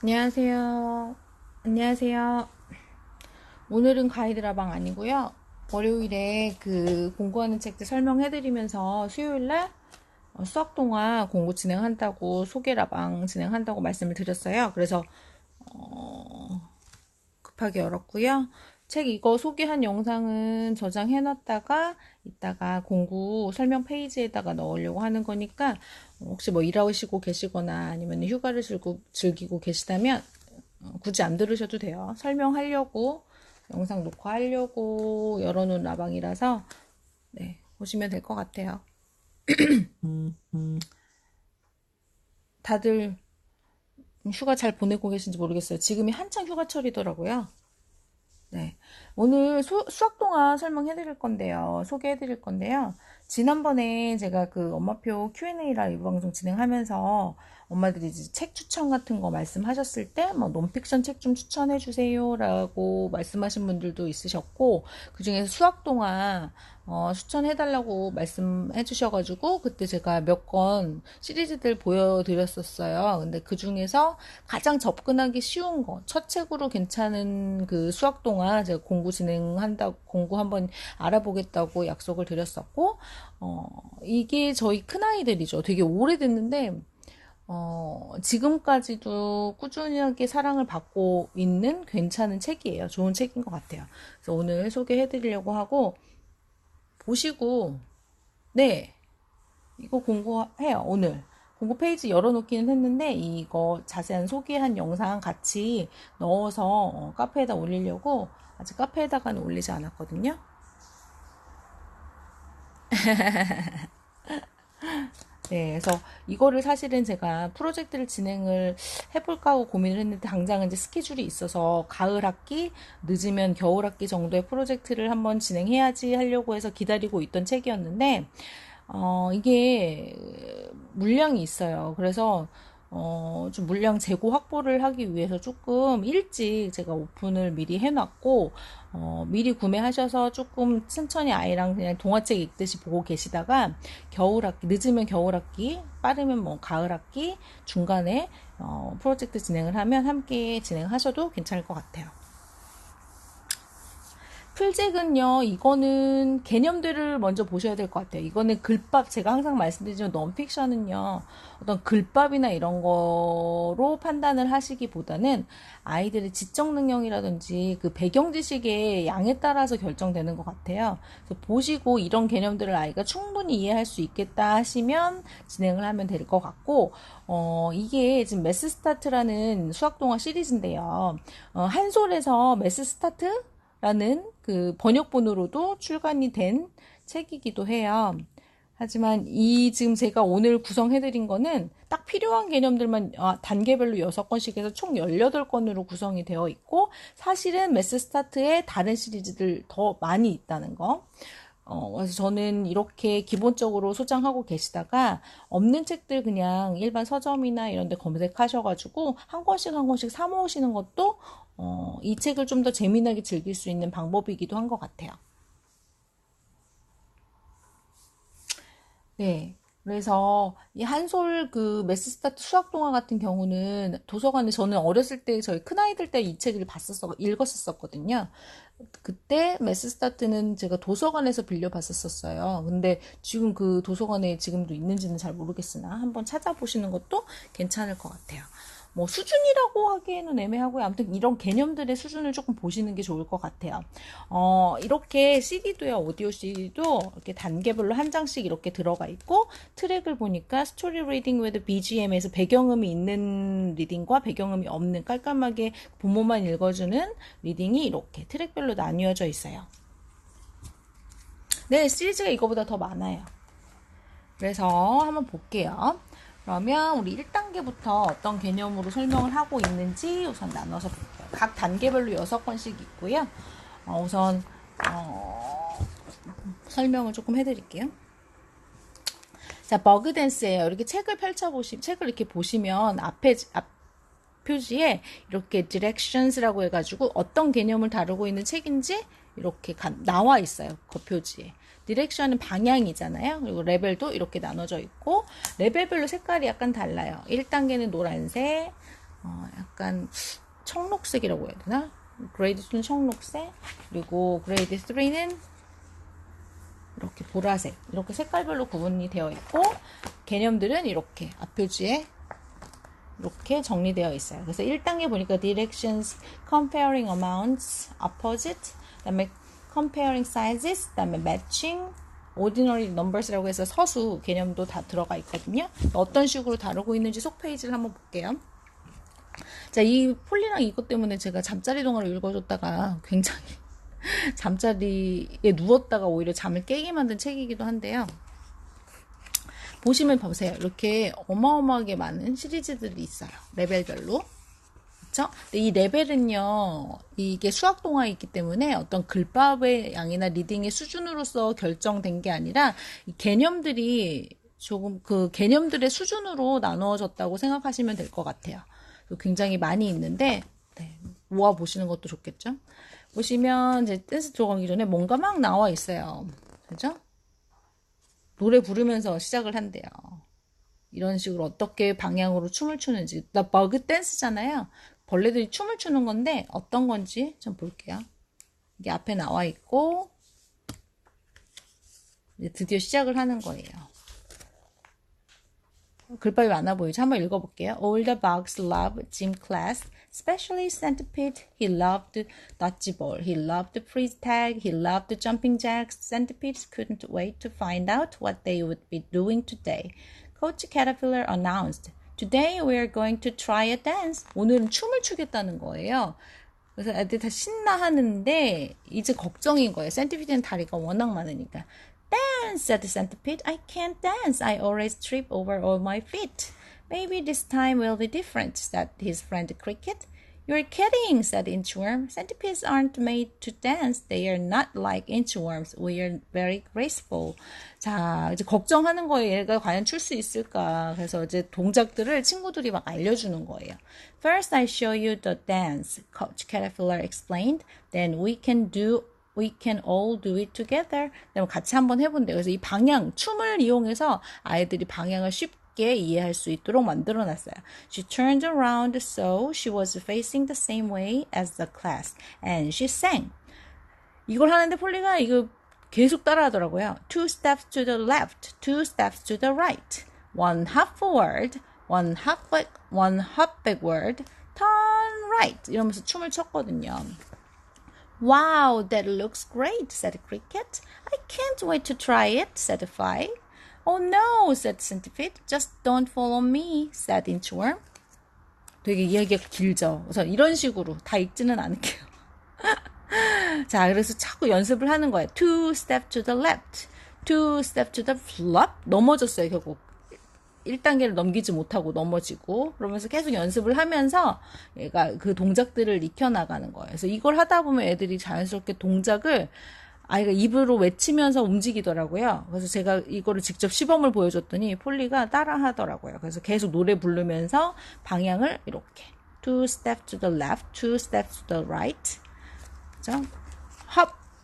안녕하세요. 안녕하세요. 오늘은 가이드라방 아니고요. 월요일에 그 공부하는 책들 설명해드리면서 수요일날 수학 동화 공부 진행한다고 소개라방 진행한다고 말씀을 드렸어요. 그래서 급하게 열었고요. 책 이거 소개한 영상은 저장해놨다가 이따가 공부 설명 페이지에다가 넣으려고 하는 거니까 혹시 뭐 일하시고 계시거나 아니면 휴가를 즐기고 계시다면 굳이 안 들으셔도 돼요. 설명하려고 영상 녹화하려고 열어놓은 라방이라서 네, 보시면 될 것 같아요. 다들 휴가 잘 보내고 계신지 모르겠어요. 지금이 한창 휴가철이더라고요. 네. 오늘 수학 동화 설명해드릴 건데요. 소개해드릴 건데요. 지난번에 제가 그 엄마표 Q&A 라이브 방송 진행하면서 엄마들이 이제 책 추천 같은 거 말씀하셨을 때, 뭐, 논픽션 책 좀 추천해주세요. 라고 말씀하신 분들도 있으셨고, 그 중에서 수학 동화, 추천해달라고 말씀해 주셔가지고, 그때 제가 몇 권 시리즈들 보여드렸었어요. 근데 그 중에서 가장 접근하기 쉬운 거, 첫 책으로 괜찮은 그 수학 동화 제가 공부 한번 알아보겠다고 약속을 드렸었고, 이게 저희 큰아이들이죠. 되게 오래됐는데, 지금까지도 꾸준하게 사랑을 받고 있는 괜찮은 책이에요. 좋은 책인 것 같아요. 그래서 오늘 소개해 드리려고 하고, 보시고, 네, 이거 공부해요, 오늘. 공부 페이지 열어놓기는 했는데, 이거 자세한 소개한 영상 같이 넣어서 카페에다 올리려고, 아직 카페에다가는 올리지 않았거든요. 네, 그래서 이거를 사실은 제가 프로젝트를 진행을 해볼까 하고 고민을 했는데 당장은 이제 스케줄이 있어서 가을 학기, 늦으면 겨울 학기 정도의 프로젝트를 한번 진행해야지 하려고 해서 기다리고 있던 책이었는데, 이게 물량이 있어요. 그래서 좀 물량 재고 확보를 하기 위해서 조금 일찍 제가 오픈을 미리 해놨고, 미리 구매하셔서 조금 천천히 아이랑 그냥 동화책 읽듯이 보고 계시다가 겨울 학기, 늦으면 겨울 학기, 빠르면 뭐 가을 학기 중간에 프로젝트 진행을 하면 함께 진행하셔도 괜찮을 것 같아요. 풀잭은요, 이거는 개념들을 먼저 보셔야 될 것 같아요. 이거는 글밥, 제가 항상 말씀드리지만 넌픽션은요, 어떤 글밥이나 이런 거로 판단을 하시기보다는 아이들의 지적 능력이라든지 그 배경 지식의 양에 따라서 결정되는 것 같아요. 그래서 보시고 이런 개념들을 아이가 충분히 이해할 수 있겠다 하시면 진행을 하면 될 것 같고, 이게 지금 메스 스타트라는 수학 동화 시리즈인데요. 한솔에서 메스 스타트 라는 그 번역본으로도 출간이 된 책이기도 해요. 하지만 이 지금 제가 오늘 구성해드린 거는 딱 필요한 개념들만 단계별로 6권씩 해서 총 18권으로 구성이 되어 있고, 사실은 메스 스타트에 다른 시리즈들 더 많이 있다는 거. 그래서 저는 이렇게 기본적으로 소장하고 계시다가 없는 책들 그냥 일반 서점이나 이런 데 검색하셔가지고 한 권씩 한 권씩 사 모으시는 것도 이 책을 좀 더 재미나게 즐길 수 있는 방법이기도 한 것 같아요. 네. 그래서 이 한솔 그 메스스타트 수학 동화 같은 경우는 도서관에 저는 어렸을 때 저희 큰아이들 때 이 책을 읽었었거든요. 그때 메스스타트는 제가 도서관에서 빌려봤었어요. 근데 지금 그 도서관에 지금도 있는지는 잘 모르겠으나 한번 찾아보시는 것도 괜찮을 것 같아요. 뭐 수준이라고 하기에는 애매하고요. 아무튼 이런 개념들의 수준을 조금 보시는 게 좋을 것 같아요. 이렇게 CD도요, 오디오 CD도 이렇게 단계별로 한 장씩 이렇게 들어가 있고, 트랙을 보니까 스토리 리딩 with BGM에서 배경음이 있는 리딩과 배경음이 없는 깔끔하게 부모만 읽어주는 리딩이 이렇게 트랙별로 나뉘어져 있어요. 네, 시리즈가 이거보다 더 많아요. 그래서 한번 볼게요. 그러면 우리 1단계부터 어떤 개념으로 설명을 하고 있는지 우선 나눠서 볼게요. 각 단계별로 6권씩 있고요. 우선 설명을 조금 해드릴게요. 자, 버그 댄스예요. 이렇게 책을 이렇게 보시면 앞 표지에 이렇게 directions라고 해가지고 어떤 개념을 다루고 있는 책인지 이렇게 나와 있어요. 그 표지에. 디렉션은 방향이잖아요. 그리고 레벨도 이렇게 나눠져 있고 레벨별로 색깔이 약간 달라요. 1단계는 노란색, 약간 청록색이라고 해야 되나? 그레이드 2는 청록색, 그리고 그레이드 3는 이렇게 보라색, 이렇게 색깔별로 구분이 되어 있고 개념들은 이렇게 앞표지에 이렇게 정리되어 있어요. 그래서 1단계 보니까 directions, comparing amounts, opposite, 그다음에 comparing sizes, 그다음에 matching, ordinary numbers라고 해서 서수 개념도 다 들어가 있거든요. 어떤 식으로 다루고 있는지 속 페이지를 한번 볼게요. 자, 이 폴리랑 이것 때문에 제가 잠자리 동화를 읽어줬다가 굉장히 잠자리에 누웠다가 오히려 잠을 깨게 만든 책이기도 한데요. 보시면 보세요. 이렇게 어마어마하게 많은 시리즈들이 있어요. 레벨별로. 그렇죠? 근데 이 레벨은요, 이게 수학 동화에 있기 때문에 어떤 글밥의 양이나 리딩의 수준으로서 결정된 게 아니라 이 개념들이 조금 그 개념들의 수준으로 나누어졌다고 생각하시면 될 것 같아요. 굉장히 많이 있는데 네, 모아 보시는 것도 좋겠죠. 보시면 이제 댄스 들어가기 전에 뭔가 막 나와 있어요. 그죠? 노래 부르면서 시작을 한대요. 이런 식으로 어떻게 방향으로 춤을 추는지. 나 버그 댄스잖아요. 벌레들이 춤을 추는 건데 어떤 건지 좀 볼게요. 이게 앞에 나와 있고 이제 드디어 시작을 하는 거예요. 글밥이 많아 보이죠? 한번 읽어볼게요. All the bugs love gym class, especially Centipede. He loved dodgeball. He loved freeze tag. He loved jumping jacks. Centipedes couldn't wait to find out what they would be doing today. Coach Caterpillar announced, Today we are going to try a dance. 오늘은 춤을 추겠다는 거예요. 그래서 애들 다 신나하는데 이제 걱정인 거예요. 센티피드는 다리가 워낙 많으니까. Dance, said the centipede. I can't dance. I always trip over all my feet. Maybe this time will be different, said his friend Cricket. You're kidding, said Inchworm. Centipedes aren't made to dance. They are not like inchworms. We are very graceful. 자, 이제 걱정하는 거예요. 얘가 과연 출 수 있을까. 그래서 이제 동작들을 친구들이 막 알려주는 거예요. First, I show you the dance, Coach Caterpillar explained. Then we can all do it together. 그럼 같이 한번 해본대요. 그래서 이 방향, 춤을 이용해서 아이들이 방향을 쉽게 이해할 수 있도록 만들어놨어요. She turned around so she was facing the same way as the class. And she sang. 이걸 하는데 폴리가 이거 계속 따라하더라고요. Two steps to the left, two steps to the right. One hop forward, one hop backward, turn right. 이러면서 춤을 췄거든요. Wow, that looks great, said Cricket. I can't wait to try it, said the Fly. Oh no, said Centipede. Just don't follow me, said Inchworm. 되게 이야기가 길죠. 그래서 이런 식으로 다 읽지는 않을게요. 자, 그래서 자꾸 연습을 하는 거예요. Two step to the left, two step to the flop. 넘어졌어요, 결국. 1단계를 넘기지 못하고 넘어지고 그러면서 계속 연습을 하면서 얘가 그 동작들을 익혀나가는 거예요. 그래서 이걸 하다 보면 애들이 자연스럽게 동작을 아이가 입으로 외치면서 움직이더라고요. 그래서 제가 이거를 직접 시범을 보여줬더니 폴리가 따라 하더라고요. 그래서 계속 노래 부르면서 방향을 이렇게 two steps to the left, two steps to the right. 그죠?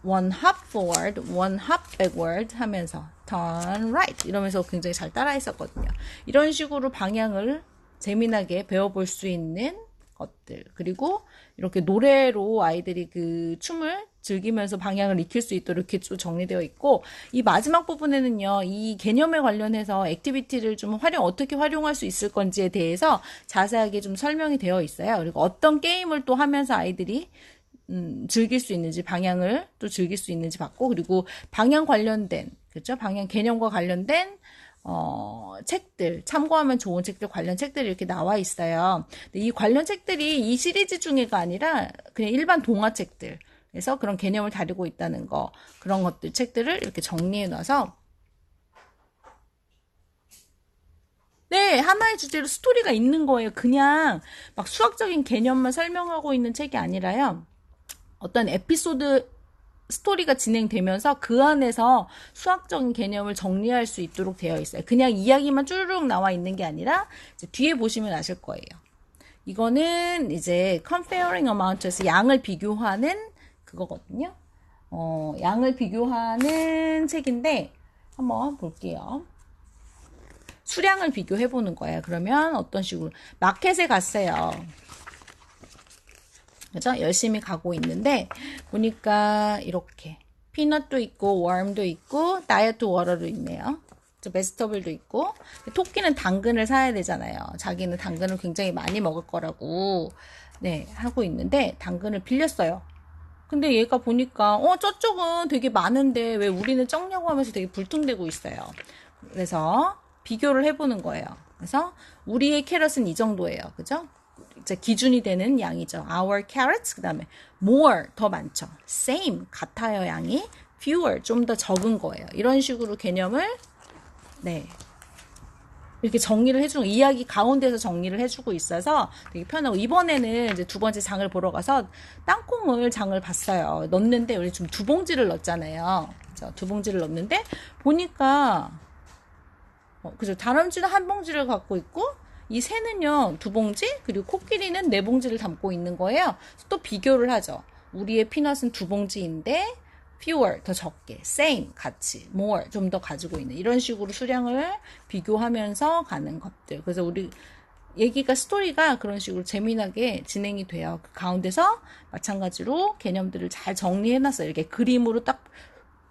one hop forward, one hop backward 하면서 turn right 이러면서 굉장히 잘 따라 했었거든요. 이런 식으로 방향을 재미나게 배워볼 수 있는 것들 그리고 이렇게 노래로 아이들이 그 춤을 즐기면서 방향을 익힐 수 있도록 이렇게 좀 정리되어 있고 이 마지막 부분에는요. 이 개념에 관련해서 액티비티를 좀 어떻게 활용할 수 있을 건지에 대해서 자세하게 좀 설명이 되어 있어요. 그리고 어떤 게임을 또 하면서 아이들이 즐길 수 있는지 방향을 또 즐길 수 있는지 봤고 그리고 방향 관련된 그렇죠? 방향 개념과 관련된 책들 참고하면 좋은 책들 관련 책들이 이렇게 나와 있어요. 근데 이 관련 책들이 이 시리즈 중에가 아니라 그냥 일반 동화책들 그래서 그런 개념을 다루고 있다는 거 그런 것들 책들을 이렇게 정리해 놔서 네, 하나의 주제로 스토리가 있는 거예요. 그냥 막 수학적인 개념만 설명하고 있는 책이 아니라요. 어떤 에피소드 스토리가 진행되면서 그 안에서 수학적인 개념을 정리할 수 있도록 되어 있어요. 그냥 이야기만 쭈르륵 나와 있는 게 아니라 이제 뒤에 보시면 아실 거예요. 이거는 이제 comparing amount에서 양을 비교하는 그거거든요. 양을 비교하는 책인데 한번 볼게요. 수량을 비교해 보는 거예요. 그러면 어떤 식으로 마켓에 갔어요. 그죠? 열심히 가고 있는데 보니까 이렇게 피넛도 있고 웜도 있고 다이어트 워터도 있네요. 베지터블도 있고 토끼는 당근을 사야 되잖아요. 자기는 당근을 굉장히 많이 먹을 거라고 네 하고 있는데 당근을 빌렸어요. 근데 얘가 보니까 저쪽은 되게 많은데 왜 우리는 적냐고 하면서 되게 불퉁대고 있어요. 그래서 비교를 해보는 거예요. 그래서 우리의 캐럿은 이 정도예요. 그죠? 이제 기준이 되는 양이죠. Our carrots, 그 다음에 more, 더 많죠. Same, 같아요 양이. Fewer, 좀 더 적은 거예요. 이런 식으로 개념을 네 이렇게 정리를 해주고 이야기 가운데서 정리를 해주고 있어서 되게 편하고 이번에는 이제 두 번째 장을 보러 가서 땅콩을 장을 봤어요. 넣는데 우리 좀 두 봉지를 넣었잖아요. 그죠? 두 봉지를 넣었는데 보니까 그죠? 다람쥐는 한 봉지를 갖고 있고 이 새는요 두 봉지 그리고 코끼리는 네 봉지를 담고 있는 거예요. 또 비교를 하죠. 우리의 피넛은 두 봉지인데 fewer 더 적게, same 같이, more 좀 더 가지고 있는 이런 식으로 수량을 비교하면서 가는 것들. 그래서 우리 얘기가 스토리가 그런 식으로 재미나게 진행이 돼요. 그 가운데서 마찬가지로 개념들을 잘 정리해놨어요. 이렇게 그림으로 딱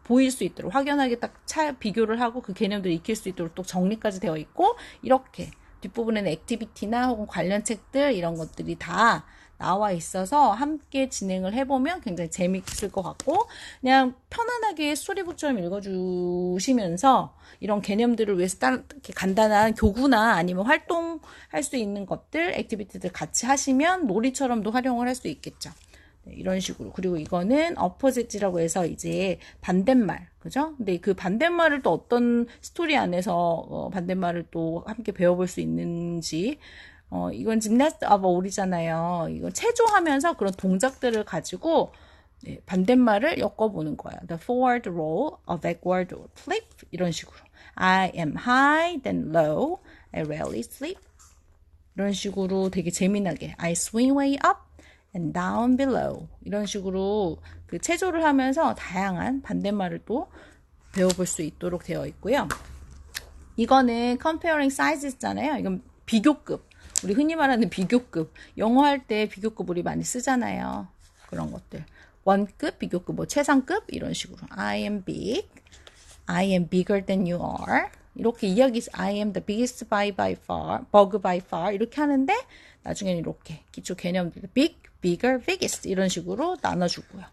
보일 수 있도록 확연하게 딱 비교를 하고 그 개념들을 익힐 수 있도록 또 정리까지 되어 있고 이렇게 뒷부분에는 액티비티나 혹은 관련 책들 이런 것들이 다 나와 있어서 함께 진행을 해보면 굉장히 재밌을 것 같고 그냥 편안하게 스토리북처럼 읽어주시면서 이런 개념들을 위해서 이렇게 간단한 교구나 아니면 활동할 수 있는 것들, 액티비티들 같이 하시면 놀이처럼도 활용을 할 수 있겠죠. 네, 이런 식으로. 그리고 이거는 opposite라고 해서 이제 반대말, 그죠? 근데 그 반대말을 또 어떤 스토리 안에서 반대말을 또 함께 배워볼 수 있는지 이건 gymnast of all이잖아요. 이건 체조하면서 그런 동작들을 가지고 네, 반대말을 엮어보는 거예요. The forward roll, a backward flip 이런 식으로. I am high, then low. I rarely sleep. 이런 식으로 되게 재미나게 I swing way up and down below. 이런 식으로 그 체조를 하면서 다양한 반대말을 또 배워볼 수 있도록 되어 있고요. 이거는 comparing sizes잖아요. 이건 비교급. 우리 흔히 말하는 비교급. 영어 할 때 비교급 우리 많이 쓰잖아요. 그런 것들. 원급, 비교급, 뭐 최상급 이런 식으로. I am big. I am bigger than you are. 이렇게 이야기 I am the biggest bug by far 이렇게 하는데 나중에는 이렇게 기초 개념들 big, bigger, biggest 이런 식으로 나눠주고요.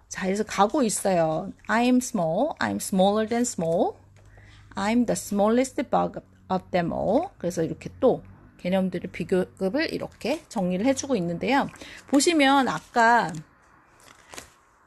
자, 그래서 가고 있어요. I am small. I'm smaller than small. I'm the smallest bug of them all. 그래서 이렇게 또 개념들의 비교급을 이렇게 정리를 해주고 있는데요. 보시면 아까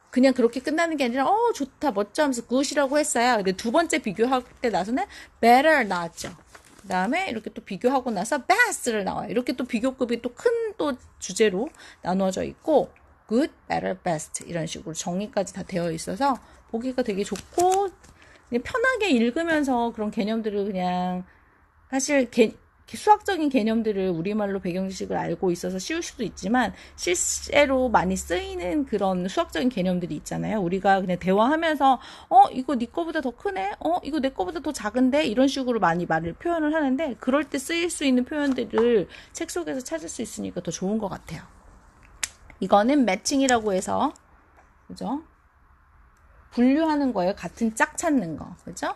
그냥 그렇게 끝나는 게 아니라 좋다 멋져 하면서 굿이라고 했어요. 근데 두 번째 비교할 때 나서는 better 나왔죠. 그 다음에 이렇게 또 비교하고 나서 best를 나와요. 이렇게 또 비교급이 또 큰 또 주제로 나누어져 있고 good, better, best 이런 식으로 정리까지 다 되어 있어서 보기가 되게 좋고 그냥 편하게 읽으면서 그런 개념들을 그냥 사실 수학적인 개념들을 우리말로 배경 지식을 알고 있어서 쉬울 수도 있지만 실제로 많이 쓰이는 그런 수학적인 개념들이 있잖아요. 우리가 그냥 대화하면서 이거 네 거보다 더 크네? 이거 내 거보다 더 작은데? 이런 식으로 많이 표현을 하는데 그럴 때 쓰일 수 있는 표현들을 책 속에서 찾을 수 있으니까 더 좋은 것 같아요. 이거는 매칭이라고 해서 그죠? 분류하는 거예요. 같은 짝 찾는 거. 그죠?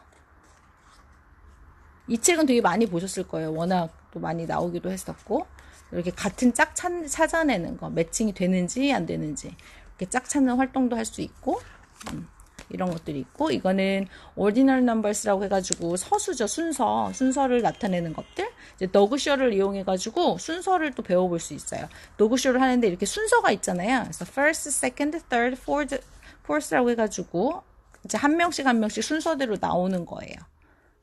이 책은 되게 많이 보셨을 거예요. 워낙 또 많이 나오기도 했었고 이렇게 같은 짝 찾아내는 거 매칭이 되는지 안 되는지 이렇게 짝 찾는 활동도 할 수 있고 이런 것들이 있고 이거는 ordinal numbers라고 해가지고 서수죠. 순서를 나타내는 것들 이제 더그쇼를 이용해가지고 순서를 또 배워볼 수 있어요. 더그쇼를 하는데 이렇게 순서가 있잖아요. 그래서 first, second, third, fourth라고 해가지고 이제 한 명씩 순서대로 나오는 거예요.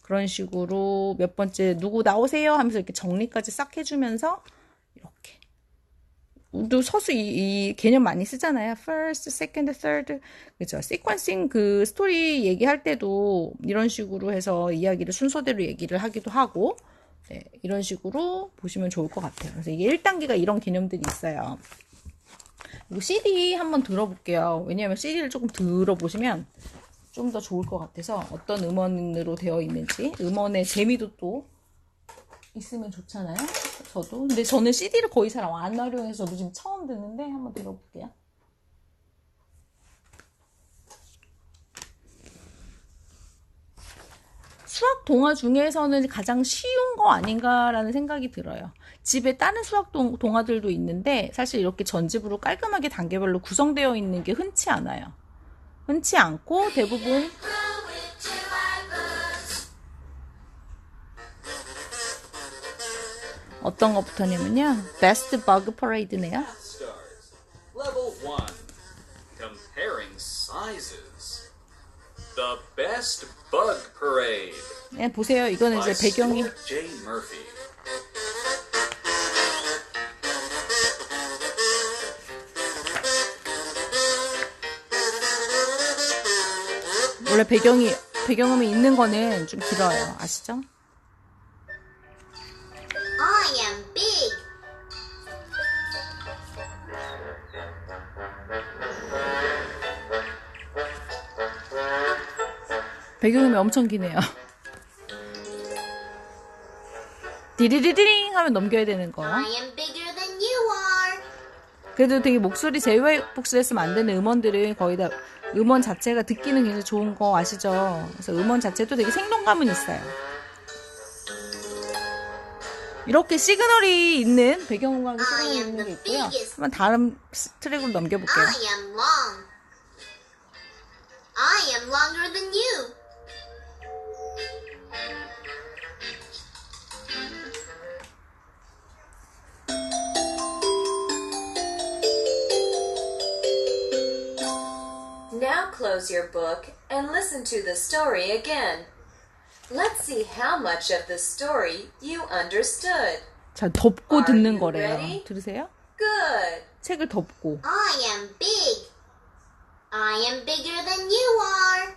그런 식으로 몇 번째 누구 나오세요 하면서 이렇게 정리까지 싹 해주면서 이렇게 또 서수 이 개념 많이 쓰잖아요. first, second, third 그죠? 시퀀싱 그 스토리 얘기할 때도 이런 식으로 해서 이야기를 순서대로 얘기를 하기도 하고 네, 이런 식으로 보시면 좋을 것 같아요. 그래서 이게 1단계가 이런 개념들이 있어요. 그리고 CD 한번 들어볼게요. 왜냐하면 CD를 조금 들어보시면 좀 더 좋을 것 같아서 어떤 음원으로 되어 있는지 음원의 재미도 또 있으면 좋잖아요. 저도 근데 저는 CD를 거의 잘 안 활용해서 저도 지금 처음 듣는데 한번 들어볼게요. 수학 동화 중에서는 가장 쉬운 거 아닌가라는 생각이 들어요. 집에 다른 수학 동화들도 있는데 사실 이렇게 전집으로 깔끔하게 단계별로 구성되어 있는 게 흔치 않아요. 흔치 않고 대부분 어떤 것부터냐면요. Best Bug Parade네요. Level 1. Comparing sizes. The Best Bug Parade. 네, 보세요. 이거는 이제 배경이 Stuart J. Murphy. 원래 배경음이 있는 거는 좀 길어요. 아시죠? I am big. 배경음이 엄청 기네요. 디리리리링 하면 넘겨야 되는 거. I am bigger than you are. 그래도 되게 목소리 제이와이복스 했으면 안 되는 음원들은 거의 다 음원 자체가 듣기는 굉장히 좋은 거 아시죠? 그래서 음원 자체도 되게 생동감은 있어요. 이렇게 시그널이 있는 배경음악에 시그널이 있는 게 있고요. 한번 다른 트랙으로 넘겨볼게요. I am long. I am longer than you. Now close your book and listen to the story again. Let's see how much of the story you understood. 자, 덮고 Are 듣는 you 거래요. ready? 들으세요? Good. 책을 덮고. I am big. I am bigger than you are.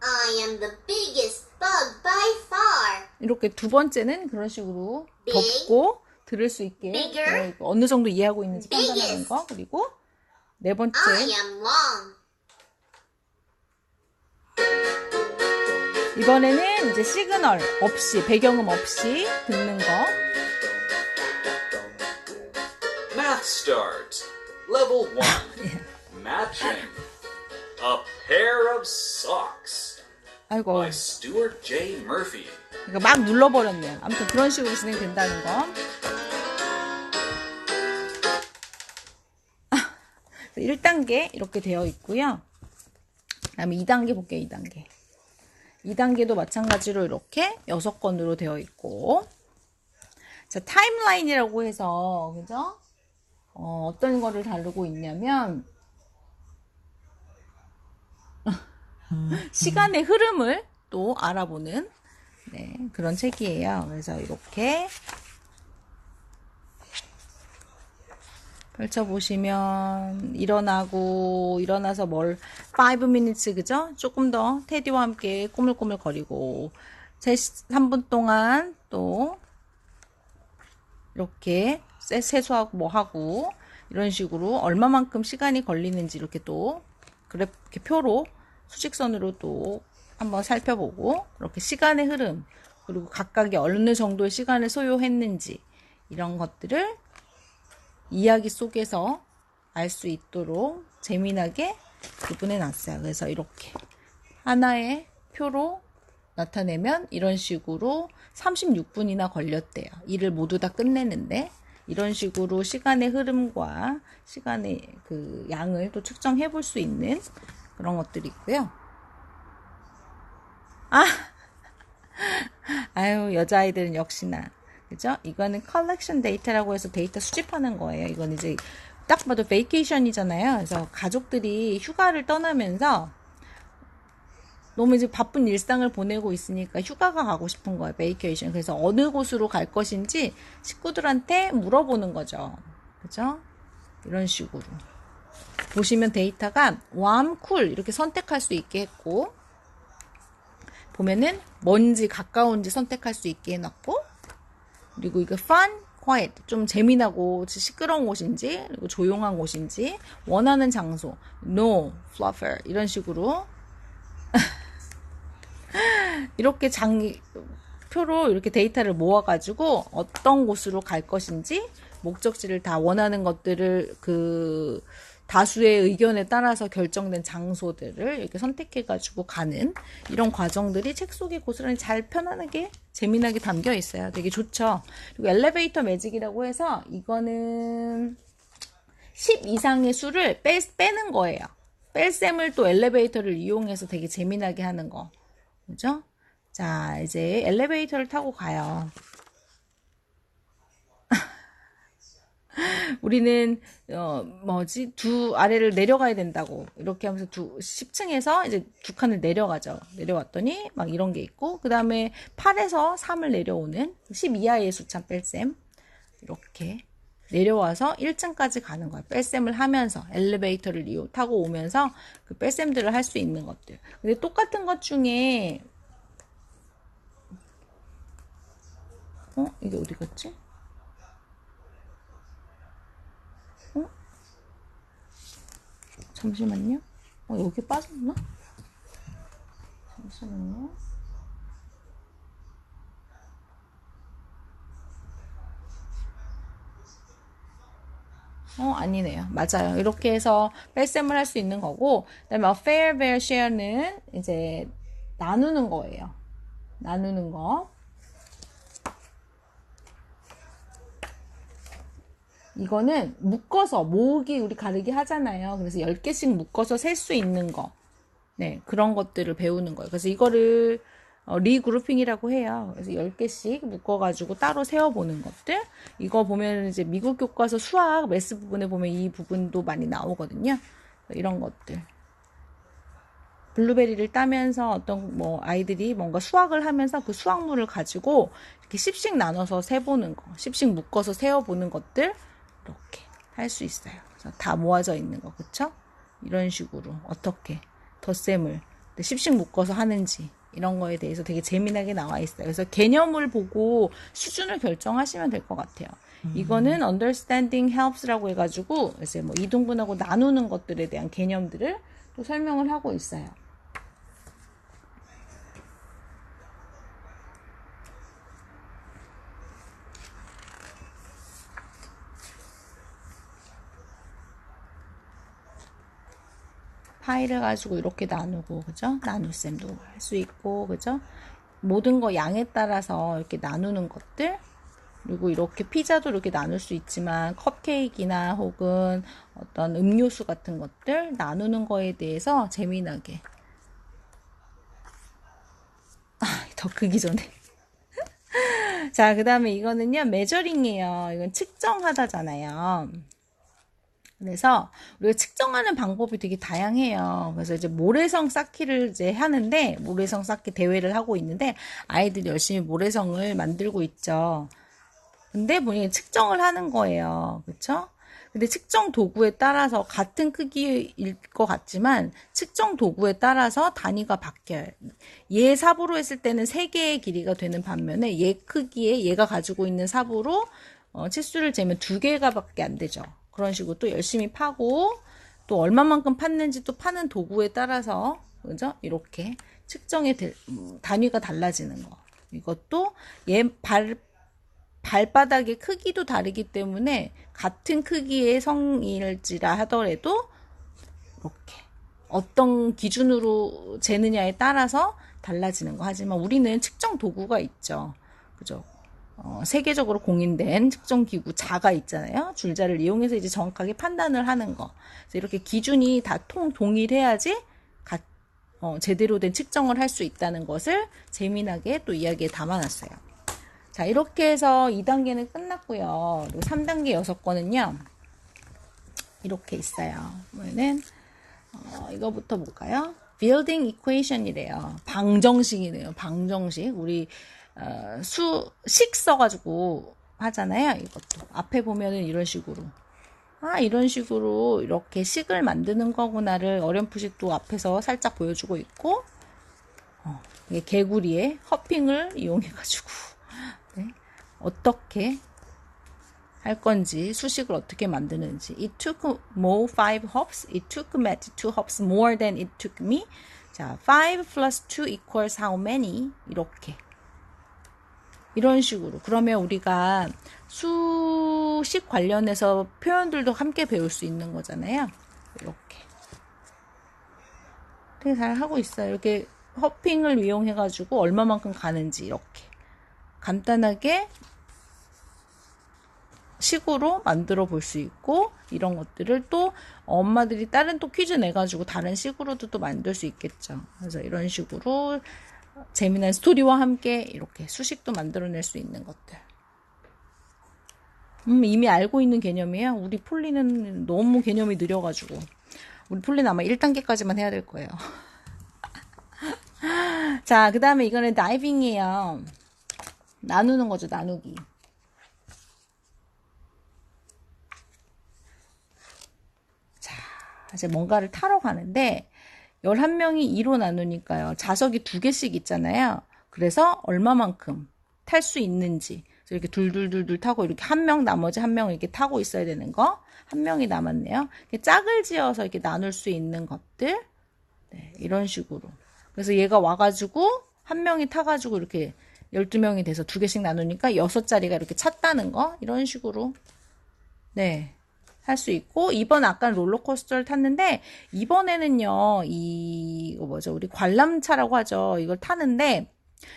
I am the biggest bug by far. 이렇게 두 번째는 그런 식으로 Big, 덮고 들을 수 있게 bigger, 어느 정도 이해하고 있는지 판단하는 biggest. 거. 그리고 네 번째 I am long. 이번에는 이제 시그널 없이 배경음 없이 듣는 거. Math Start. Level 1. Matching. A pair of socks. 아이고, By Stuart J. Murphy. 그러니까 막 눌러버렸네요. 아무튼 그런 식으로 진행된다는 거. 1단계 이렇게 되어 있고요. 그 다음에 2단계 볼게요. 2단계. 2단계도 마찬가지로 이렇게 6건으로 되어 있고, 자, 타임라인이라고 해서, 그죠? 어떤 거를 다루고 있냐면, 시간의 흐름을 또 알아보는, 네, 그런 책이에요. 그래서 이렇게 펼쳐보시면 일어나서 5 minutes 그죠? 조금 더 테디와 함께 꼬물꼬물 거리고 3분 동안 또 이렇게 세수하고 뭐 하고 이런 식으로 얼마만큼 시간이 걸리는지 이렇게 또 이렇게 표로 수직선으로 또 한번 살펴보고 이렇게 시간의 흐름 그리고 각각이 어느 정도의 시간을 소요했는지 이런 것들을 이야기 속에서 알 수 있도록 재미나게 구분해 놨어요. 그래서 이렇게 하나의 표로 나타내면 이런 식으로 36분이나 걸렸대요. 일을 모두 다 끝내는데 이런 식으로 시간의 흐름과 시간의 그 양을 또 측정해 볼 수 있는 그런 것들이 있고요. 아유, 여자아이들은 역시나 그죠? 이거는 컬렉션 데이터라고 해서 데이터 수집하는 거예요. 이건 이제 딱 봐도 베이케이션이잖아요. 그래서 가족들이 휴가를 떠나면서 너무 이제 바쁜 일상을 보내고 있으니까 휴가가 가고 싶은 거예요. 베이케이션. 그래서 어느 곳으로 갈 것인지 식구들한테 물어보는 거죠. 그죠? 이런 식으로. 보시면 데이터가 warm, cool 이렇게 선택할 수 있게 했고 먼지 가까운지 선택할 수 있게 해놨고 그리고 이거 fun, quiet, 좀 재미나고 시끄러운 곳인지, 그리고 조용한 곳인지, 원하는 장소, no, fluffer, 이런 식으로 이렇게 표로 이렇게 데이터를 모아가지고 어떤 곳으로 갈 것인지, 목적지를 다 원하는 것들을 그 다수의 의견에 따라서 결정된 장소들을 이렇게 선택해가지고 가는 이런 과정들이 책 속에 고스란히 잘 편안하게 재미나게 담겨 있어요. 되게 좋죠. 그리고 엘리베이터 매직이라고 해서 이거는 10 이상의 수를 빼는 거예요. 뺄셈을 또 엘리베이터를 이용해서 되게 재미나게 하는 거. 그죠? 자, 이제 엘리베이터를 타고 가요. 우리는 두 아래를 내려가야 된다고 이렇게 하면서 10층에서 이제 두 칸을 내려가죠. 내려왔더니 막 이런 게 있고, 그 다음에 8에서 3을 내려오는 10 이하의 숫자 뺄셈, 이렇게 내려와서 1층까지 가는 거야. 뺄셈을 하면서 엘리베이터를 타고 오면서 그 뺄셈들을 할 수 있는 것들. 근데 똑같은 것 중에 이게 어디 갔지? 잠시만요. 여기 빠졌나? 잠시만요. 아니네요. 맞아요. 이렇게 해서 뺄셈을 할 수 있는 거고, 그다음에 fair, bear, share는 이제 나누는 거예요. 나누는 거. 이거는 묶어서 모으기 우리 가르기 하잖아요. 그래서 10개씩 묶어서 셀 수 있는 거. 네, 그런 것들을 배우는 거예요. 그래서 이거를 리그루핑이라고 해요. 그래서 10개씩 묶어가지고 따로 세어보는 것들. 이거 보면 이제 미국 교과서 수학 매스 부분에 보면 이 부분도 많이 나오거든요. 이런 것들. 블루베리를 따면서 어떤 아이들이 뭔가 수학을 하면서 그 수학물을 가지고 이렇게 10씩 나눠서 세보는 거, 10씩 묶어서 세어보는 것들. 이렇게 할 수 있어요. 그래서 다 모아져 있는 거, 그쵸? 이런 식으로 어떻게 덧셈을 10씩 묶어서 하는지 이런 거에 대해서 되게 재미나게 나와 있어요. 그래서 개념을 보고 수준을 결정하시면 될 것 같아요. 이거는 understanding helps라고 해가지고 이제 이등분하고 나누는 것들에 대한 개념들을 또 설명을 하고 있어요. 파이를 가지고 이렇게 나누고, 그죠? 나눗셈도 할 수 있고, 그죠? 모든 거 양에 따라서 이렇게 나누는 것들, 그리고 이렇게 피자도 이렇게 나눌 수 있지만 컵케이크나 혹은 어떤 음료수 같은 것들 나누는 거에 대해서 재미나게. 더 크기 전에. 자, 그 다음에 이거는요, 메저링이에요. 이건 측정하다잖아요. 그래서 우리가 측정하는 방법이 되게 다양해요. 그래서 이제 모래성 쌓기를 이제 하는데, 모래성 쌓기 대회를 하고 있는데 아이들이 열심히 모래성을 만들고 있죠. 근데 본인이 측정을 하는 거예요. 그렇죠? 근데 측정 도구에 따라서 같은 크기일 것 같지만 측정 도구에 따라서 단위가 바뀌어요. 얘 삽으로 했을 때는 3개의 길이가 되는 반면에 얘 크기에 얘가 가지고 있는 삽으로 치수를 재면 2개가 밖에 안 되죠. 그런 식으로 또 열심히 파고 또 얼마만큼 팠는지 또 파는 도구에 따라서, 그죠? 이렇게 측정의 단위가 달라지는 거. 이것도 얘 발바닥의 크기도 다르기 때문에 같은 크기의 성일지라 하더라도 이렇게 어떤 기준으로 재느냐에 따라서 달라지는 거. 하지만 우리는 측정 도구가 있죠. 그죠? 세계적으로 공인된 측정 기구 자가 있잖아요. 줄자를 이용해서 이제 정확하게 판단을 하는 거. 그래서 이렇게 기준이 다 동일해야지 제대로 된 측정을 할 수 있다는 것을 재미나게 또 이야기에 담아놨어요. 자, 이렇게 해서 2단계는 끝났고요. 그리고 3단계 6권은요. 이렇게 있어요. 그러면은 이거부터 볼까요? Building Equation이래요. 방정식이네요. 방정식. 우리 식 써가지고 하잖아요. 이것도 앞에 보면은 이런 식으로 이런 식으로 이렇게 식을 만드는 거구나를 어렴풋이 또 앞에서 살짝 보여주고 있고, 이게 개구리의 허핑을 이용해가지고 네, 어떻게 할 건지, 수식을 어떻게 만드는지. It took Mo 5 hops. It took Matt 2 hops more than it took me. 자, 5 plus 2 equals how many? 이렇게. 이런 식으로. 그러면 우리가 수식 관련해서 표현들도 함께 배울 수 있는 거잖아요. 이렇게. 되게 잘 하고 있어요. 이렇게 허핑을 이용해가지고 얼마만큼 가는지 이렇게. 간단하게 식으로 만들어 볼 수 있고, 이런 것들을 또 엄마들이 다른 또 퀴즈 내가지고 다른 식으로도 또 만들 수 있겠죠. 그래서 이런 식으로 재미난 스토리와 함께 이렇게 수식도 만들어낼 수 있는 것들. 이미 알고 있는 개념이에요. 우리 폴리는 너무 개념이 느려가지고. 우리 폴리는 아마 1단계까지만 해야 될 거예요. 자, 그 다음에 이거는 다이빙이에요. 나누는 거죠, 나누기. 자, 이제 뭔가를 타러 가는데 11명이 2로 나누니까요. 좌석이 2개씩 있잖아요. 그래서 얼마만큼 탈 수 있는지. 이렇게 둘둘둘둘 타고 이렇게 한 명, 나머지 한 명을 이렇게 타고 있어야 되는 거. 한 명이 남았네요. 이렇게 짝을 지어서 이렇게 나눌 수 있는 것들. 네, 이런 식으로. 그래서 얘가 와가지고 한 명이 타가지고 이렇게 12명이 돼서 2개씩 나누니까 6자리가 이렇게 찼다는 거. 이런 식으로. 네. 할 수 있고, 이번 아까 롤러코스터를 탔는데, 이번에는요, 우리 관람차라고 하죠. 이걸 타는데,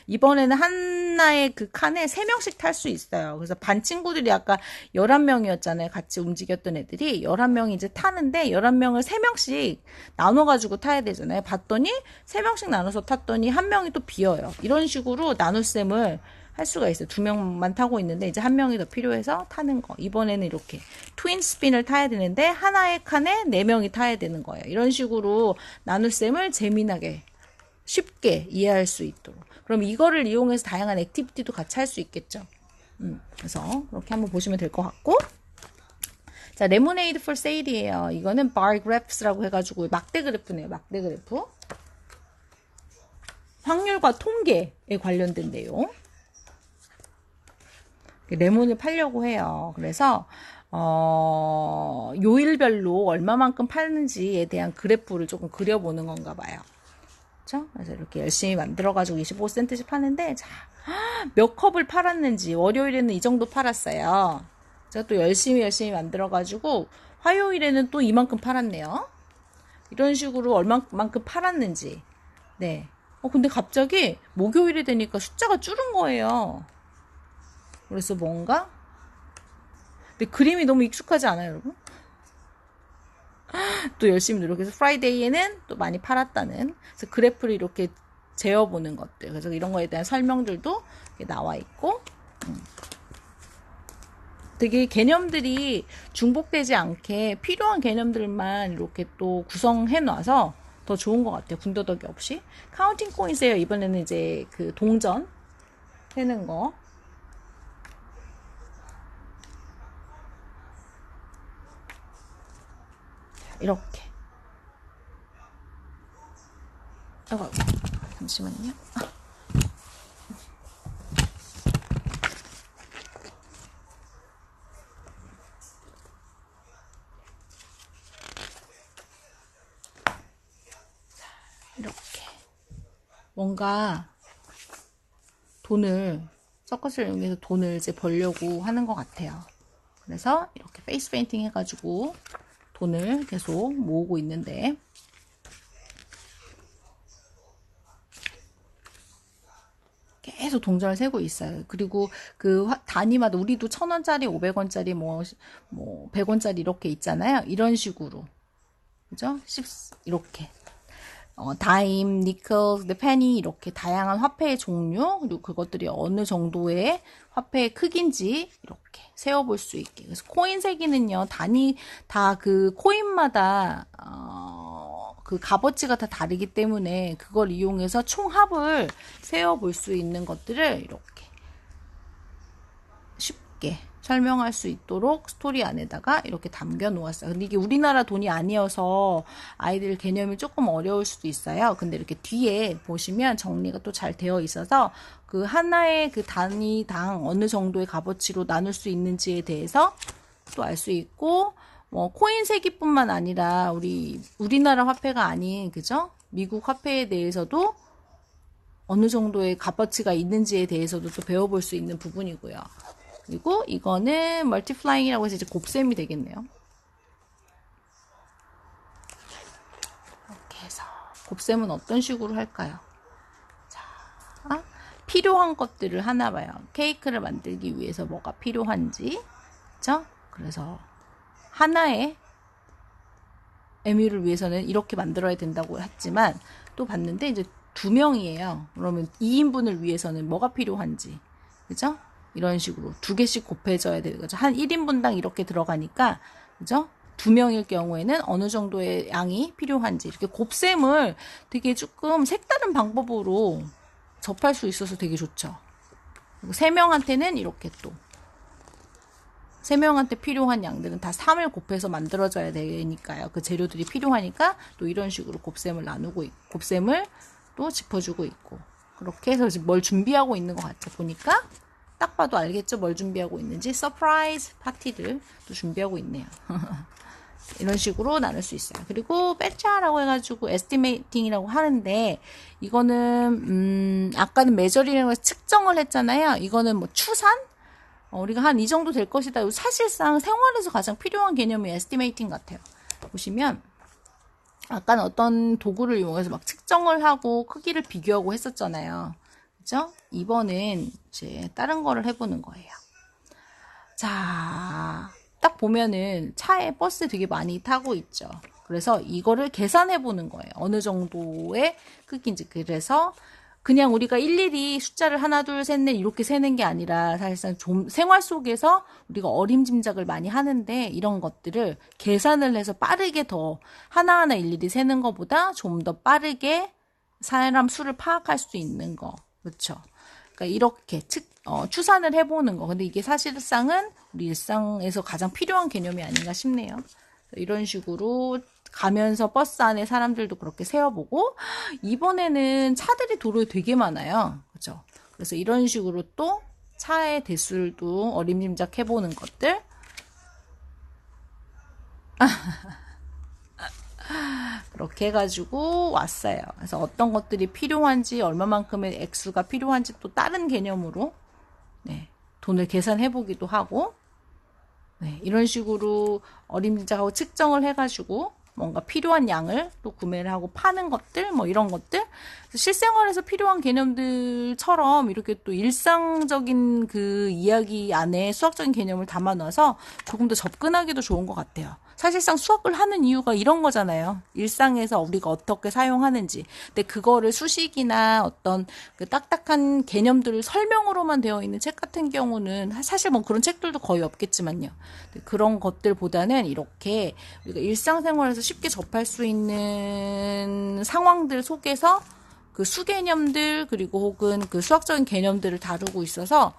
이번에는 하나의 그 칸에 3명씩 탈 수 있어요. 그래서 반 친구들이 아까 11명이었잖아요. 같이 움직였던 애들이. 11명이 이제 타는데, 11명을 3명씩 나눠가지고 타야 되잖아요. 봤더니, 3명씩 나눠서 탔더니, 한 명이 또 비어요. 이런 식으로 나눗셈을 할 수가 있어요. 2명만 타고 있는데 이제 한 명이 더 필요해서 타는 거. 이번에는 이렇게 트윈 스핀을 타야 되는데 하나의 칸에 4명이 타야 되는 거예요. 이런 식으로 나눗셈을 재미나게 쉽게 이해할 수 있도록. 그럼 이거를 이용해서 다양한 액티비티도 같이 할 수 있겠죠. 그래서 그렇게 한번 보시면 될 것 같고. 자, 레모네이드 for sale이에요. 이거는 bar graphs라고 해가지고 막대 그래프네요. 막대 그래프. 확률과 통계에 관련된 내용. 레몬을 팔려고 해요. 그래서 요일별로 얼마만큼 파는지에 대한 그래프를 조금 그려보는 건가 봐요. 그렇죠? 그래서 이렇게 열심히 만들어가지고 25센트씩 파는데, 자, 몇 컵을 팔았는지, 월요일에는 이 정도 팔았어요. 제가 또 열심히 만들어가지고 화요일에는 또 이만큼 팔았네요. 이런 식으로 얼마만큼 팔았는지. 네. 근데 갑자기 목요일이 되니까 숫자가 줄은 거예요. 그래서 뭔가? 근데 그림이 너무 익숙하지 않아요, 여러분? 또 열심히 노력해서 프라이데이에는 또 많이 팔았다는. 그래서 그래프를 이렇게 재어보는 것들. 그래서 이런 거에 대한 설명들도 나와 있고. 되게 개념들이 중복되지 않게 필요한 개념들만 이렇게 또 구성해 놔서 더 좋은 것 같아요. 군더더기 없이. 카운팅 코인스예요. 이번에는 이제 그 동전 세는 거. 이렇게. 잠시만요. 이렇게. 뭔가 돈을, 서커스를 이용해서 돈을 이제 벌려고 하는 것 같아요. 그래서 이렇게 페이스 페인팅 해가지고 돈을 계속 모으고 있는데, 계속 동전을 세고 있어요. 그리고 그 단위마다 우리도 1,000원짜리, 500원짜리, 뭐 100원짜리 이렇게 있잖아요. 이런 식으로. 그죠? 이렇게. 다임, 니클, 페니 이렇게 다양한 화폐의 종류, 그리고 그것들이 어느 정도의 화폐의 크기인지 이렇게 세어볼 수 있게. 그래서 코인 세기는요, 단위 다 그 코인마다 그 값어치가 다 다르기 때문에 그걸 이용해서 총합을 세어볼 수 있는 것들을 이렇게 쉽게 설명할 수 있도록 스토리 안에다가 이렇게 담겨 놓았어요. 근데 이게 우리나라 돈이 아니어서 아이들 개념이 조금 어려울 수도 있어요. 근데 이렇게 뒤에 보시면 정리가 또 잘 되어 있어서 그 하나의 그 단위당 어느 정도의 값어치로 나눌 수 있는지에 대해서 또 알 수 있고, 코인 세기뿐만 아니라 우리나라 화폐가 아닌, 그죠? 미국 화폐에 대해서도 어느 정도의 값어치가 있는지에 대해서도 또 배워볼 수 있는 부분이고요. 그리고 이거는 멀티플라잉이라고 해서 이제 곱셈이 되겠네요. 이렇게 해서 곱셈은 어떤 식으로 할까요? 자, 필요한 것들을 하나 봐요. 케이크를 만들기 위해서 뭐가 필요한지, 그죠? 그래서 하나의 에뮤를 위해서는 이렇게 만들어야 된다고 했지만 또 봤는데 이제 2명이에요. 그러면 2인분을 위해서는 뭐가 필요한지, 그죠? 이런 식으로 2개씩 곱해져야 되는 거죠. 한 1인분당 이렇게 들어가니까, 그죠? 2명일 경우에는 어느 정도의 양이 필요한지, 이렇게 곱셈을 되게 조금 색다른 방법으로 접할 수 있어서 되게 좋죠. 3명한테는 이렇게 또 3명한테 필요한 양들은 다 3을 곱해서 만들어져야 되니까요. 그 재료들이 필요하니까 또 이런 식으로 곱셈을 나누고 곱셈을 또 짚어주고 있고, 그렇게 해서 지금 뭘 준비하고 있는 것 같죠. 보니까 딱 봐도 알겠죠. 뭘 준비하고 있는지. 서프라이즈 파티를 또 준비하고 있네요. 이런 식으로 나눌 수 있어요. 그리고 배차라고 해가지고 에스티메이팅이라고 하는데, 이거는 아까는 메저링이라고 해서 측정을 했잖아요. 이거는 뭐 추산? 우리가 한 이 정도 될 것이다. 사실상 생활에서 가장 필요한 개념이 에스티메이팅 같아요. 보시면 아까는 어떤 도구를 이용해서 막 측정을 하고 크기를 비교하고 했었잖아요. 그죠? 이번엔 이제 다른 거를 해보는 거예요. 자, 딱 보면은 차에 버스 되게 많이 타고 있죠. 그래서 이거를 계산해 보는 거예요. 어느 정도의 크기인지. 그래서 그냥 우리가 일일이 숫자를 하나, 둘, 셋, 넷 이렇게 세는 게 아니라 사실상 좀 생활 속에서 우리가 어림짐작을 많이 하는데, 이런 것들을 계산을 해서 빠르게 더 하나하나 일일이 세는 것보다 좀 더 빠르게 사람 수를 파악할 수 있는 거. 그렇죠? 그러니까 이렇게 추산을 해보는 거. 근데 이게 사실상은 우리 일상에서 가장 필요한 개념이 아닌가 싶네요. 이런 식으로 가면서 버스 안에 사람들도 그렇게 세워보고, 이번에는 차들이 도로에 되게 많아요. 그죠? 그래서 이런 식으로 또 차의 대수도 어림짐작 해보는 것들. 그렇게 해가지고 왔어요. 그래서 어떤 것들이 필요한지, 얼마만큼의 액수가 필요한지 또 다른 개념으로 돈을 계산해보기도 하고, 이런 식으로 어림짐작하고 측정을 해가지고 뭔가 필요한 양을 또 구매를 하고 파는 것들, 뭐 이런 것들. 실생활에서 필요한 개념들처럼 이렇게 또 일상적인 그 이야기 안에 수학적인 개념을 담아놔서 조금 더 접근하기도 좋은 것 같아요. 사실상 수학을 하는 이유가 이런 거잖아요. 일상에서 우리가 어떻게 사용하는지. 근데 그거를 수식이나 어떤 그 딱딱한 개념들을 설명으로만 되어 있는 책 같은 경우는 사실 뭐 그런 책들도 거의 없겠지만요. 그런 것들보다는 이렇게 우리가 일상생활에서 쉽게 접할 수 있는 상황들 속에서 그 수개념들, 그리고 혹은 그 수학적인 개념들을 다루고 있어서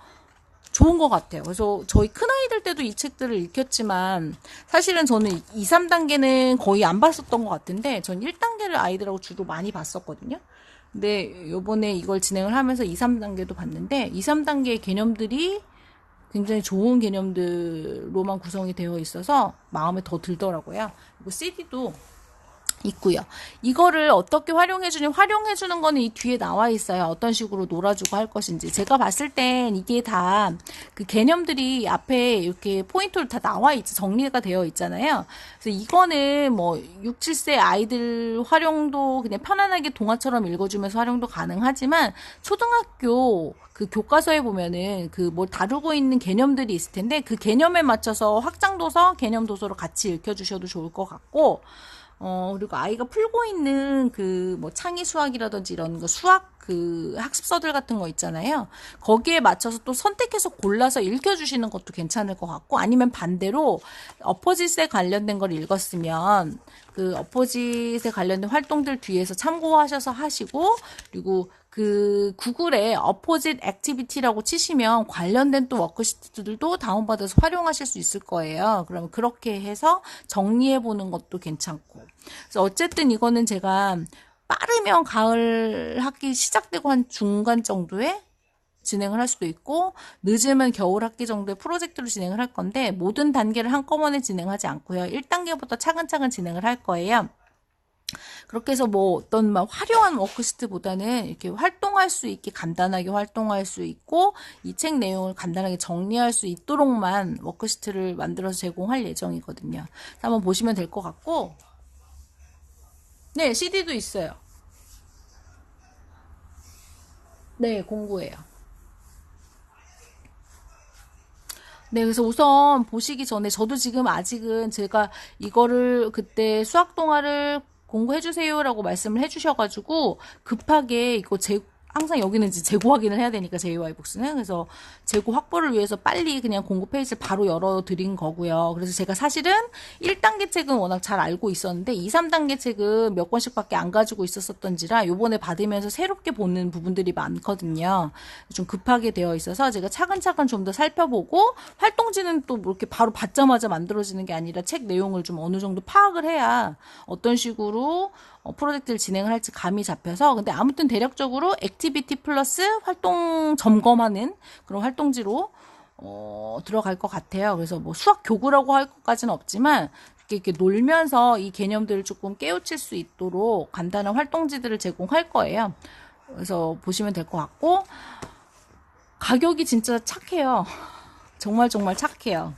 좋은 것 같아요. 그래서 저희 큰아이들 때도 이 책들을 읽혔지만, 사실은 저는 2, 3단계는 거의 안 봤었던 것 같은데, 전 1단계를 아이들하고 주로 많이 봤었거든요. 근데 요번에 이걸 진행을 하면서 2, 3단계도 봤는데, 2, 3단계의 개념들이 굉장히 좋은 개념들로만 구성이 되어 있어서 마음에 더 들더라고요. 그리고 CD도 있고요. 이거를 어떻게 활용해주는 거는 이 뒤에 나와 있어요. 어떤 식으로 놀아주고 할 것인지. 제가 봤을 땐 이게 다 그 개념들이 앞에 이렇게 포인트로 다 나와 있죠. 정리가 되어 있잖아요. 그래서 이거는 뭐 6, 7세 아이들 활용도 그냥 편안하게 동화처럼 읽어주면서 활용도 가능하지만, 초등학교 그 교과서에 보면은 그 뭐 다루고 있는 개념들이 있을 텐데, 그 개념에 맞춰서 확장도서, 개념 도서로 같이 읽혀주셔도 좋을 것 같고, 그리고 아이가 풀고 있는 그 뭐 창의 수학이라든지 이런 거 수학 그 학습서들 같은 거 있잖아요. 거기에 맞춰서 또 선택해서 골라서 읽혀주시는 것도 괜찮을 것 같고, 아니면 반대로 어포짓에 관련된 걸 읽었으면 그 어포짓에 관련된 활동들 뒤에서 참고하셔서 하시고, 그리고 그 구글에 opposite activity라고 치시면 관련된 또 워크시트들도 다운받아서 활용하실 수 있을 거예요. 그러면 그렇게 해서 정리해 보는 것도 괜찮고. 그래서 어쨌든 이거는 제가 빠르면 가을 학기 시작되고 한 중간 정도에 진행을 할 수도 있고, 늦으면 겨울 학기 정도의 프로젝트로 진행을 할 건데, 모든 단계를 한꺼번에 진행하지 않고요. 1단계부터 차근차근 진행을 할 거예요. 그렇게 해서 뭐 어떤 막 화려한 워크시트보다는 이렇게 활동할 수 있게 간단하게 활동할 수 있고, 이 책 내용을 간단하게 정리할 수 있도록만 워크시트를 만들어서 제공할 예정이거든요. 한번 보시면 될 것 같고, 네, CD도 있어요. 네, 공구예요. 네, 그래서 우선 보시기 전에 저도 지금 아직은 제가 이거를 그때 수학 동화를 공부해주세요라고 말씀을 해주셔가지고 급하게 이거 항상 여기는 이제 재고 확인을 해야 되니까 JY북스는 그래서 재고 확보를 위해서 빨리 그냥 공고 페이지를 바로 열어드린 거고요. 그래서 제가 사실은 1단계 책은 워낙 잘 알고 있었는데 2, 3단계 책은 몇 권씩밖에 안 가지고 있었던지라 요번에 받으면서 새롭게 보는 부분들이 많거든요. 좀 급하게 되어 있어서 제가 차근차근 좀 더 살펴보고 활동지는 또 뭐 이렇게 바로 받자마자 만들어지는 게 아니라 책 내용을 좀 어느 정도 파악을 해야 어떤 식으로 프로젝트를 진행을 할지 감이 잡혀서 근데 아무튼 대략적으로 액티비티 플러스 활동 점검하는 그런 활동지로 들어갈 것 같아요. 그래서 뭐 수학 교구라고 할 것까지는 없지만 이렇게 놀면서 이 개념들을 조금 깨우칠 수 있도록 간단한 활동지들을 제공할 거예요. 그래서 보시면 될 것 같고 가격이 진짜 착해요. 정말 착해요.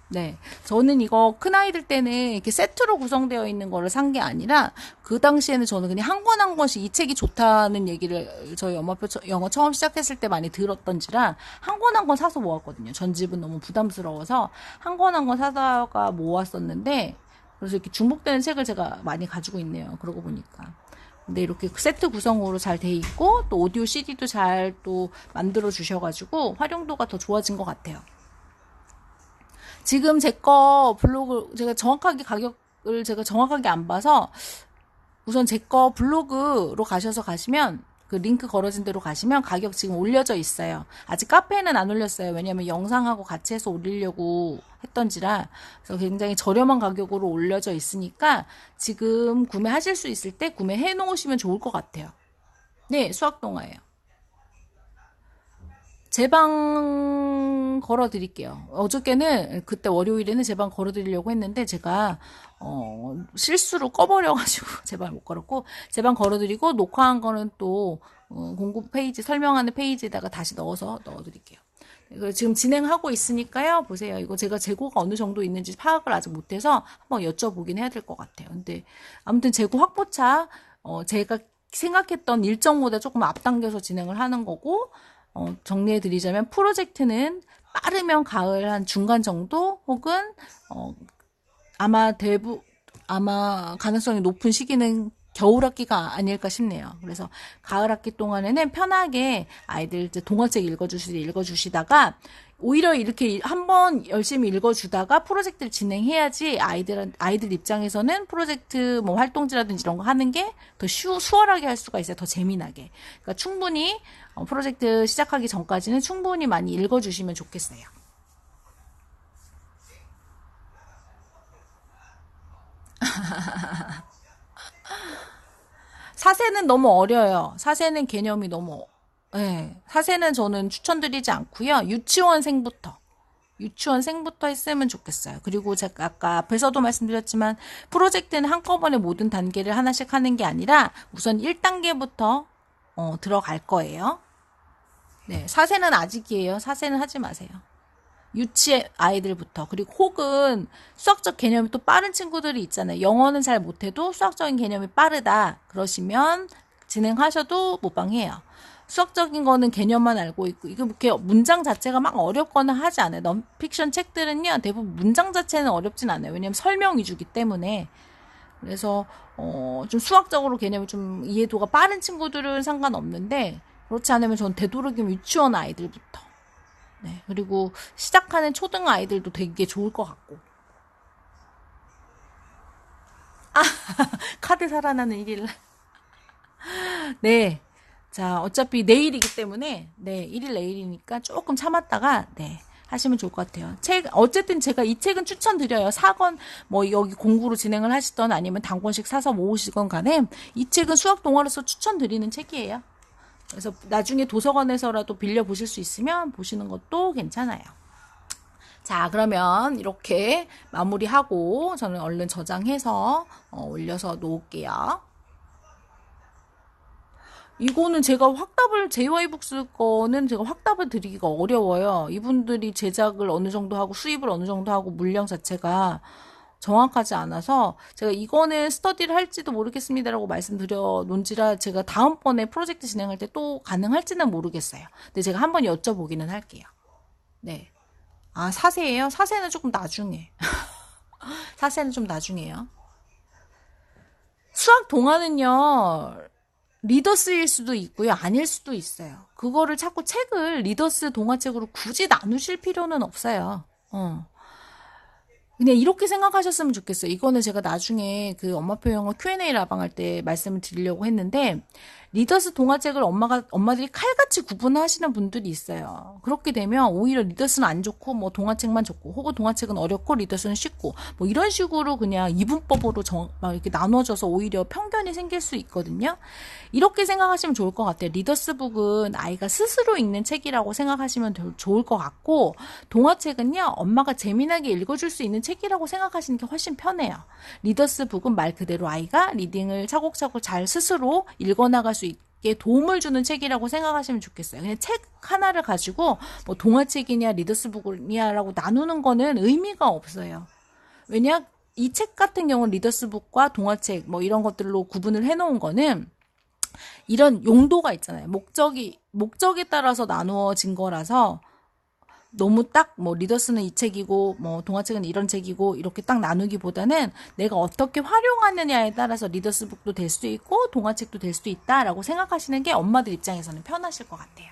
네. 저는 이거 큰아이들 때는 이렇게 세트로 구성되어 있는 거를 산 게 아니라 그 당시에는 저는 그냥 한 권 한 권씩 이 책이 좋다는 얘기를 저희 영어 처음 시작했을 때 많이 들었던지라 한 권 한 권 사서 모았거든요. 전집은 너무 부담스러워서 한 권 한 권 사다가 모았었는데 그래서 이렇게 중복되는 책을 제가 많이 가지고 있네요. 그러고 보니까. 근데 이렇게 세트 구성으로 잘 돼 있고 또 오디오 CD도 잘 또 만들어 주셔가지고 활용도가 더 좋아진 것 같아요. 지금 제 거 블로그 제가 정확하게 가격을 제가 정확하게 안 봐서 우선 제 거 블로그로 가시면 그 링크 걸어진 대로 가시면 가격 지금 올려져 있어요. 아직 카페에는 안 올렸어요. 왜냐면 영상하고 같이 해서 올리려고 했던지라 그래서 굉장히 저렴한 가격으로 올려져 있으니까 지금 구매하실 수 있을 때 구매해 놓으시면 좋을 것 같아요. 네, 수학 동화예요. 제 방 걸어드릴게요. 어저께는 그때 월요일에는 제 방 걸어드리려고 했는데 제가 실수로 꺼버려가지고 제 방 못 걸었고 제 방 걸어드리고 녹화한 거는 또 공고 페이지 설명하는 페이지에다가 다시 넣어드릴게요. 지금 진행하고 있으니까요. 보세요. 이거 제가 재고가 어느 정도 있는지 파악을 아직 못해서 한번 여쭤보긴 해야 될 것 같아요. 근데 아무튼 재고 확보차 제가 생각했던 일정보다 조금 앞당겨서 진행을 하는 거고 정리해드리자면 프로젝트는 빠르면 가을 한 중간 정도 혹은 아마 가능성이 높은 시기는 겨울 학기가 아닐까 싶네요. 그래서 가을 학기 동안에는 편하게 아이들 이제 동화책 읽어주시다가 오히려 이렇게 한번 열심히 읽어주다가 프로젝트를 진행해야지 아이들 입장에서는 프로젝트 뭐 활동지라든지 이런 거 하는 게 더 수월하게 할 수가 있어요. 더 재미나게. 그러니까 충분히 프로젝트 시작하기 전까지는 충분히 많이 읽어주시면 좋겠어요. 사세는 너무 어려요. 사세는 개념이 너무 사세는 저는 추천드리지 않고요. 유치원생부터 했으면 좋겠어요. 그리고 제가 아까 앞에서도 말씀드렸지만 프로젝트는 한꺼번에 모든 단계를 하나씩 하는 게 아니라 우선 1단계부터 들어갈 거예요. 네, 사세는 아직이에요. 사세는 하지 마세요. 유치 아이들부터 그리고 혹은 수학적 개념이 또 빠른 친구들이 있잖아요. 영어는 잘 못해도 수학적인 개념이 빠르다 그러시면 진행하셔도 무방해요. 수학적인 거는 개념만 알고 있고 이거 이렇게 문장 자체가 막 어렵거나 하지 않아요. 넌픽션 책들은요 대부분 문장 자체는 어렵진 않아요. 왜냐면 설명 위주기 때문에. 그래서 좀 수학적으로 개념이 좀 이해도가 빠른 친구들은 상관없는데 그렇지 않으면 전 되도록이면 유치원 아이들부터 네, 그리고 시작하는 초등 아이들도 되게 좋을 것 같고. 카드 살아나는 일일. 네. 자, 어차피 내일이기 때문에, 네, 1일 내일이니까 조금 참았다가, 네, 하시면 좋을 것 같아요. 어쨌든 제가 이 책은 추천드려요. 사건, 뭐, 여기 공부로 진행을 하시던 아니면 단권씩 사서 모으시건 간에, 이 책은 수학 동화로서 추천드리는 책이에요. 그래서 나중에 도서관에서라도 빌려보실 수 있으면 보시는 것도 괜찮아요. 자, 그러면 이렇게 마무리하고, 저는 얼른 저장해서, 올려서 놓을게요. 이거는 제가 확답을, JY북스 거는 제가 확답을 드리기가 어려워요. 이분들이 제작을 어느 정도 하고 수입을 어느 정도 하고 물량 자체가 정확하지 않아서 제가 이거는 스터디를 할지도 모르겠습니다라고 말씀드려 놓은지라 제가 다음번에 프로젝트 진행할 때 또 가능할지는 모르겠어요. 근데 제가 한번 여쭤보기는 할게요. 네. 아, 사세예요? 사세는 조금 나중에. 사세는 좀 나중에요. 수학 동화는요. 리더스일 수도 있고요. 아닐 수도 있어요. 그거를 자꾸 책을 리더스 동화책으로 굳이 나누실 필요는 없어요. 그냥 이렇게 생각하셨으면 좋겠어요. 이거는 제가 나중에 그 엄마표 영어 Q&A 라방할 때 말씀을 드리려고 했는데 리더스 동화책을 엄마들이 칼같이 구분하시는 분들이 있어요. 그렇게 되면 오히려 리더스는 안 좋고 뭐 동화책만 좋고 혹은 동화책은 어렵고 리더스는 쉽고 뭐 이런 식으로 그냥 이분법으로 막 이렇게 나눠져서 오히려 편견이 생길 수 있거든요. 이렇게 생각하시면 좋을 것 같아요. 리더스북은 아이가 스스로 읽는 책이라고 생각하시면 좋을 것 같고 동화책은요. 엄마가 재미나게 읽어줄 수 있는 책이라고 생각하시는 게 훨씬 편해요. 리더스북은 말 그대로 아이가 리딩을 차곡차곡 잘 스스로 읽어나갈 수 있게 도움을 주는 책이라고 생각하시면 좋겠어요. 그냥 책 하나를 가지고 뭐 동화책이냐 리더스북이냐라고 나누는 거는 의미가 없어요. 왜냐 이 책 같은 경우는 리더스북과 동화책 뭐 이런 것들로 구분을 해놓은 거는 이런 용도가 있잖아요. 목적에 따라서 나누어진 거라서 너무 딱 뭐 리더스는 이 책이고 뭐 동화책은 이런 책이고 이렇게 딱 나누기보다는 내가 어떻게 활용하느냐에 따라서 리더스북도 될 수도 있고 동화책도 될 수도 있다라고 생각하시는 게 엄마들 입장에서는 편하실 것 같아요.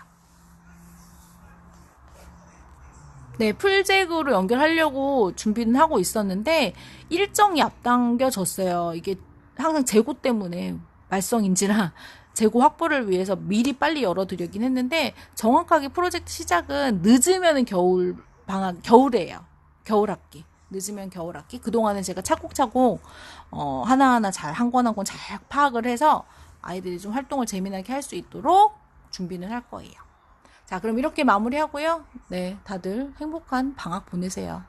네, 풀잭으로 연결하려고 준비는 하고 있었는데 일정이 앞당겨졌어요. 이게 항상 재고 때문에 말썽인지라 재고 확보를 위해서 미리 빨리 열어드리긴 했는데 정확하게 프로젝트 시작은 늦으면 겨울이에요. 겨울학기. 늦으면 겨울학기. 그동안은 제가 차곡차곡 하나하나 잘 한 권 한 권 잘 파악을 해서 아이들이 좀 활동을 재미나게 할 수 있도록 준비는 할 거예요. 자, 그럼 이렇게 마무리하고요. 네, 다들 행복한 방학 보내세요.